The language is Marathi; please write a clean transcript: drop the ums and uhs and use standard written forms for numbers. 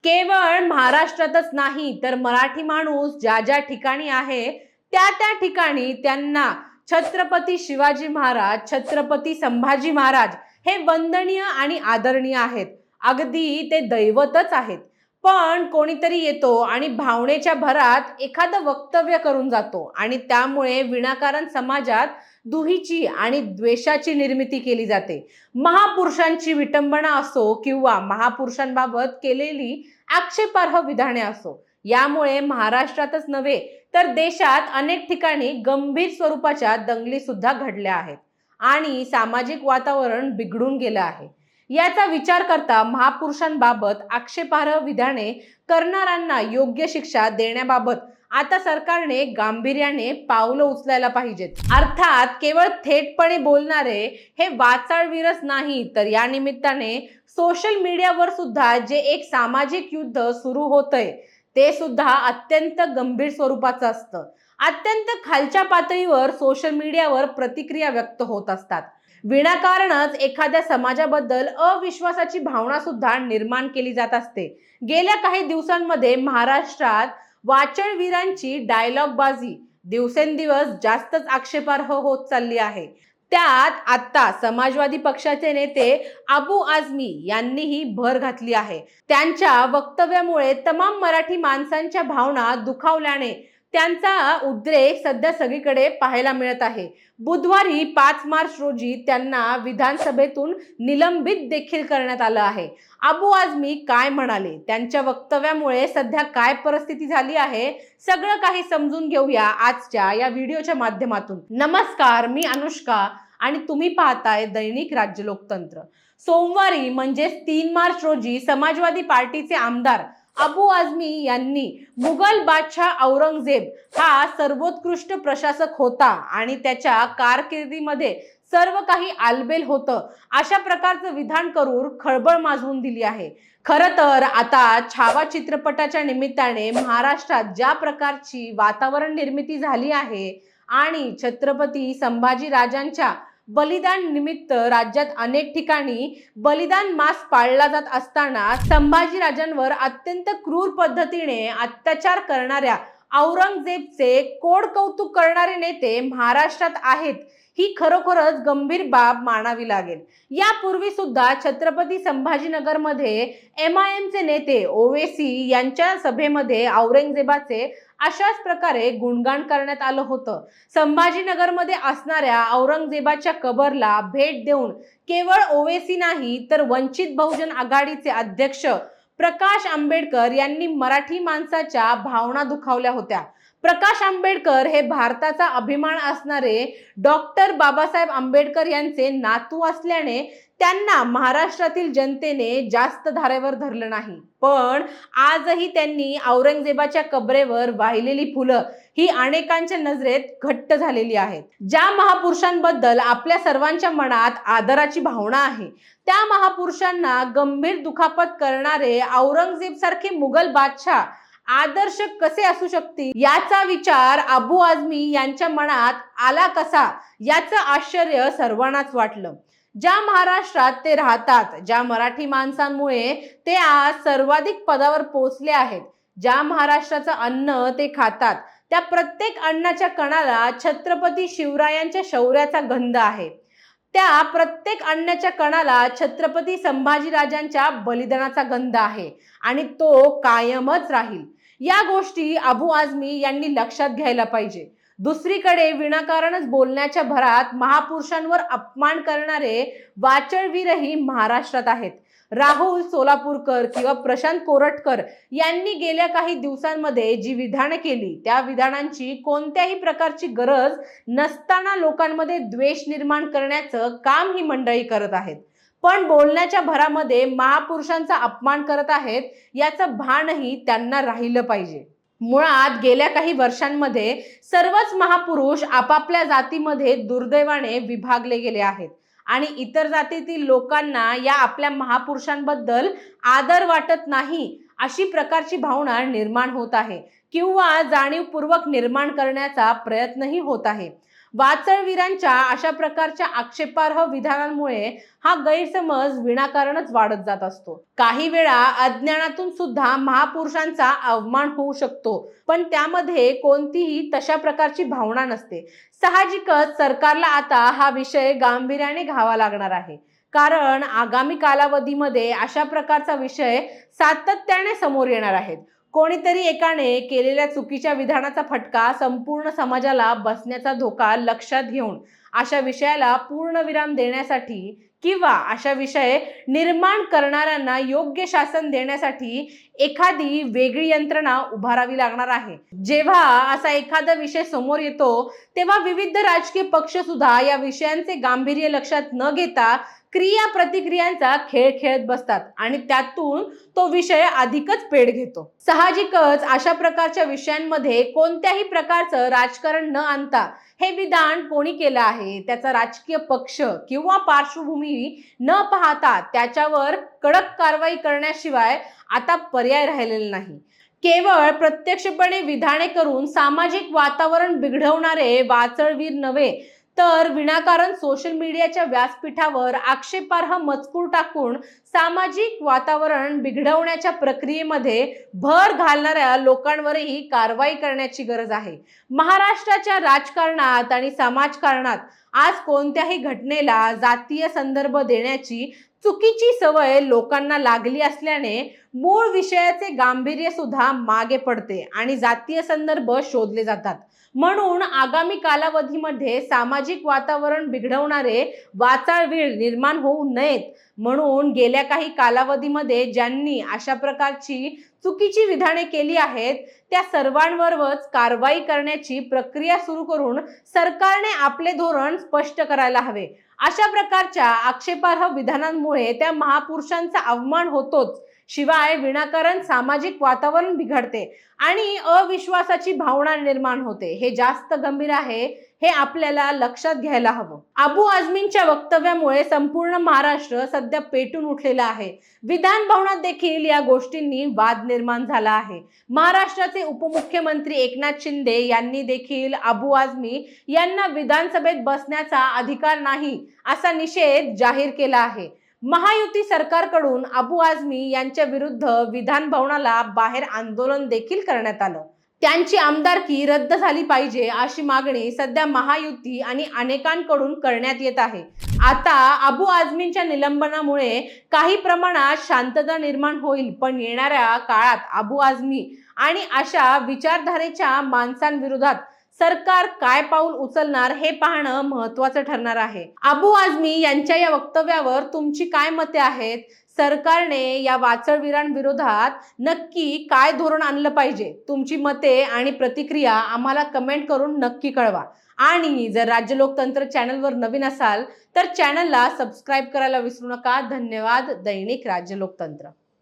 केवळ महाराष्ट्रातच नाही तर मराठी माणूस ज्या ज्या ठिकाणी आहे त्या त्या ठिकाणी त्यांना छत्रपती शिवाजी महाराज, छत्रपती संभाजी महाराज हे वंदनीय आणि आदरणीय आहेत. अगदी ते दैवतच आहेत. पण कोणीतरी येतो आणि भावनेच्या भरात एखादं वक्तव्य करून जातो आणि त्यामुळे विनाकारण समाजात दुहीची आणि द्वेषाची निर्मिती केली जाते. महापुरुषांची विटंबना असो किंवा महापुरुषांबाबत केलेली आक्षेपार्ह विधाने असो, यामुळे महाराष्ट्रातच नव्हे तर देशात अनेक ठिकाणी गंभीर स्वरूपाच्या दंगली सुद्धा घडल्या आहेत आणि सामाजिक वातावरण बिघडून गेलं आहे. याचा विचार करता महापुरुषांबाबत आक्षेपार्ह विधाने करणाऱ्यांना योग्य शिक्षा देण्याबाबत आता सरकारने गांभीर्याने पावलं उचलायला पाहिजेत. अर्थात केवळ थेटपणे बोलणारे हे वाचाळवीरच नाही तर या निमित्ताने सोशल मीडियावर सुद्धा जे एक सामाजिक युद्ध सुरू होतंय ते सुद्धा अत्यंत गंभीर स्वरूपाचं असतं. अत्यंत खालच्या पातळीवर सोशल मीडियावर प्रतिक्रिया व्यक्त होत असतात. विनाकारणच एखाद्या समाजाबद्दल अविश्वासाची भावना सुद्धा निर्माण केली जात असते. गेल्या काही दिवसांमध्ये महाराष्ट्रात वाचळवीरांची डायलॉगबाजी दिवसेंदिवस जास्तच आक्षेपार्ह होत चालली आहे. त्यात आता समाजवादी पक्षाचे नेते अबू आझमी यांनीही भर घातली आहे. त्यांच्या वक्तव्यामुळे तमाम मराठी माणसांच्या भावना दुखावल्याने त्यांचा उद्रेक सध्या सगळीकडे पाहायला मिळत आहे. बुधवारी 5 मार्च रोजी त्यांना विधानसभेतून निलंबित देखील करण्यात आलं आहे. अबू आझमी काय म्हणाले, त्यांच्या वक्तव्यामुळे सध्या काय परिस्थिती झाली आहे, सगळं काही समजून घेऊया आजच्या या व्हिडिओच्या माध्यमातून. नमस्कार, मी अनुष्का आणि तुम्ही पाहताय दैनिक राज्य लोकतंत्र. सोमवारी म्हणजेच 3 मार्च रोजी समाजवादी पार्टीचे आमदार अबू आझमी यांनी मुघल बादशाह औरंगजेब हा सर्वोत्कृष्ट प्रशासक होता आणि त्याच्या कारकिर्दीमध्ये सर्व काही आलबेल होतं अशा प्रकारचं विधान करून खळबळ माजवून दिली आहे. खरं तर आता छावा चित्रपटाच्या निमित्ताने महाराष्ट्रात ज्या प्रकारची वातावरण निर्मिती झाली आहे आणि छत्रपती संभाजी राजांच्या बलिदान निमित्त राज्यात अनेक ठिकाणी बलिदान मास पाळला जात असताना संभाजीराजांवर अत्यंत क्रूर पद्धतीने अत्याचार करणाऱ्या औरंगजेबचे कोड कौतुक करणारे नेते महाराष्ट्रात आहेत ही खरोखरच गंभीर बाब मानावी लागेल. यापूर्वी सुद्धा छत्रपती संभाजीनगरमध्ये MIMचे नेते ओवेसी यांच्या सभेमध्ये औरंगजेबाचे अशाच प्रकारे गुणगान करण्यात आलं होतं. संभाजीनगरमध्ये असणाऱ्या औरंगजेबाच्या कबरला भेट देऊन केवळ ओवेसी नाही तर वंचित बहुजन आघाडीचे अध्यक्ष प्रकाश आंबेडकर यांनी मराठी माणसाच्या भावना दुखावल्या होत्या. प्रकाश आंबेडकर हे भारताचा अभिमान असणारे डॉक्टर बाबासाहेब आंबेडकर यांचे नातू असल्याने त्यांना महाराष्ट्रातील जनतेने जास्त धारेवर धरलं नाही. पण आजही त्यांनी औरंगजेबाच्या कबरेवर वाहिलेली फुलं ही अनेकांच्या नजरेत घट्ट झालेली आहेत. ज्या महापुरुषांबद्दल आपल्या सर्वांच्या मनात आदराची भावना आहे त्या महापुरुषांना गंभीर दुखापत करणारे औरंगजेब सारखे मुघल बादशाह आदर्श कसे असू शकतील याचा विचार अबू आझमी यांच्या मनात आला कसा याचं आश्चर्य सर्वांनाच वाटलं. ज्या महाराष्ट्रात ते राहतात, ज्या मराठी माणसांमुळे ते आज सर्वाधिक पदावर पोहोचले आहेत, ज्या महाराष्ट्राचं अन्न ते खातात त्या प्रत्येक अन्नाच्या कणाला छत्रपती शिवरायांच्या शौर्याचा गंध आहे. त्या प्रत्येक अन्नाच्या कणाला छत्रपती संभाजीराजांच्या बलिदानाचा गंध आहे आणि तो कायमच राहील. या गोष्टी अबू आझमी यांनी लक्षात घ्यायला पाहिजे. दुसरीकडे विनाकारणच बोलण्याच्या भरात महापुरुषांवर अपमान करणारे वाचळवीरही महाराष्ट्रात आहेत. राहुल सोलापूरकर किंवा प्रशांत कोरटकर यांनी गेल्या काही दिवसांमध्ये जी विधाने केली त्या विधानांची कोणत्याही प्रकारची गरज नसताना लोकांमध्ये द्वेष निर्माण करण्याचं काम ही मंडळी करत आहेत. पण बोलण्याच्या भरामध्ये महापुरुषांचा अपमान करत आहेत याचं भानही त्यांना राहिलं पाहिजे. मुळात गेल्या काही वर्षांमध्ये सर्वच महापुरुष आपापल्या जातीमध्ये दुर्दैवाने विभागले गेले आहेत आणि इतर जातीतील लोकांना या आपल्या महापुरुषांबद्दल आदर वाटत नाही अशी प्रकारची भावना निर्माण होत आहे किंवा जाणीवपूर्वक निर्माण करण्याचा प्रयत्नही होत आहे. वाचळवीरांच्या अशा प्रकारच्या आक्षेपार्ह विधानांमुळे हा गैरसमज विनाकारणच वाढत जात असतो। काही वेळा अज्ञानातून सुद्धा महापुरुषांचा अवमान होऊ शकतो, पण त्यामध्ये कोणतीही तशा प्रकारची भावना नसते। साहजिकच सरकारला आता हा विषय गांभीर्याने घ्यावा लागणार आहे, कारण आगामी कालावधीमध्ये अशा प्रकारचा विषय सातत्याने समोर येणार आहेत। कोणीतरी एकाने केलेल्या चुकीच्या विधानाचा फटका संपूर्ण समाजाला बसण्याचा धोका लक्षात घेऊन अशा विषयाला पूर्णविराम देण्यासाठी किंवा अशा विषय निर्माण करणाऱ्यांना योग्य शासन देण्यासाठी एखादी वेगळी यंत्रणा उभारावी लागणार आहे। जेव्हा असा एखादा विषय समोर येतो तेव्हा विविध राजकीय पक्ष सुद्धा या विषयांचे गांभीर्य लक्षात न घेता क्रिया प्रतिक्रियांचा खेळ खेळत बसतात आणि त्यातून तो विषय अधिकच पेट घेतो। साहजिकच अशा प्रकारच्या विषयांमध्ये कोणत्याही प्रकारचं राजकारण न आणता हे विधान कोणी केलं आहे, त्याचा राजकीय पक्ष किंवा पार्श्वभूमी न पाहता त्याच्यावर कडक कारवाई करण्याशिवाय आता पर्याय राहिलेला नाही। केवळ प्रत्यक्षपणे विधाने करून सामाजिक वातावरण बिघडवणारे वाचळवीर नव्हे, तर विनाकारण सोशल मीडियाच्या व्यासपीठावर आक्षेपार्ह मजकूर टाकून सामाजिक वातावरण बिघडवण्याच्या प्रक्रियेमध्ये भर घालणाऱ्या लोकांवरही कारवाई करण्याची गरज आहे। महाराष्ट्राच्या राजकारणात आणि समाजकारणात आज कोणत्याही घटनेला जातीय संदर्भ देण्याची चुकीची सवय लोकांना लागली असल्याने मूळ विषयाचे गांभीर्य सुद्धा मागे पडते आणि जातीय संदर्भ शोधले जातात। म्हणून आगामी कालावधीमध्ये सामाजिक वातावरण बिघडवणारे वाचाळवीर निर्माण होऊ नयेत म्हणून गेल्या काही कालावधीमध्ये ज्यांनी अशा प्रकारची चुकीची विधाने केली आहेत त्या सर्वांवरच कारवाई करण्याची प्रक्रिया सुरू करून सरकारने आपले धोरण स्पष्ट करायला हवे। अशा प्रकारच्या आक्षेपार्ह विधानांमुळे त्या महापुरुषांचा अवमान होतोच, शिवाय विनाकारण सामाजिक वातावरण बिघडते आणि अविश्वासाची भावना निर्माण होते। हे जास्त गंभीर आहे, हे आपल्याला लक्षात घ्यायला हवं। अबू आझमींच्या वक्तव्यामुळे संपूर्ण महाराष्ट्र सध्या पेटून उठलेला आहे। विधान भवनात देखील या गोष्टींनी वाद निर्माण झाला आहे। महाराष्ट्राचे उपमुख्यमंत्री एकनाथ शिंदे यांनी देखील अबू आझमी यांना विधानसभेत बसण्याचा अधिकार नाही असा निषेध जाहीर केला आहे। महायुती सरकारकडून अबू आझमी यांच्या विरुद्ध विधान भवनाला बाहेर आंदोलन देखील करण्यात आलं। त्यांची आमदारकी रद्द झाली पाहिजे अशी मागणी सध्या महायुती आणि अनेकांकडून करण्यात येत आहे। आता अबू आझमींच्या निलंबनामुळे काही प्रमाणात शांतता निर्माण होईल, पण येणाऱ्या काळात अबू आझमी आणि अशा विचारधारेच्या माणसांविरोधात सरकार काय पाऊल उचलणार हे पाहणं महत्त्वाचं ठरणार आहे। अबू आझमी यांच्या या वक्तव्यावर तुमची काय मते आहेत? सरकारने या वाचळवीरांविरोधात नक्की काय धोरण आणलं पाहिजे? तुमची मते आणि प्रतिक्रिया आम्हाला कमेंट करून नक्की कळवा। आणि जर राज्य लोकतंत्र चॅनलवर नवीन असाल तर चॅनलला सबस्क्राईब करायला विसरू नका। धन्यवाद। दैनिक राज्य लोकतंत्र।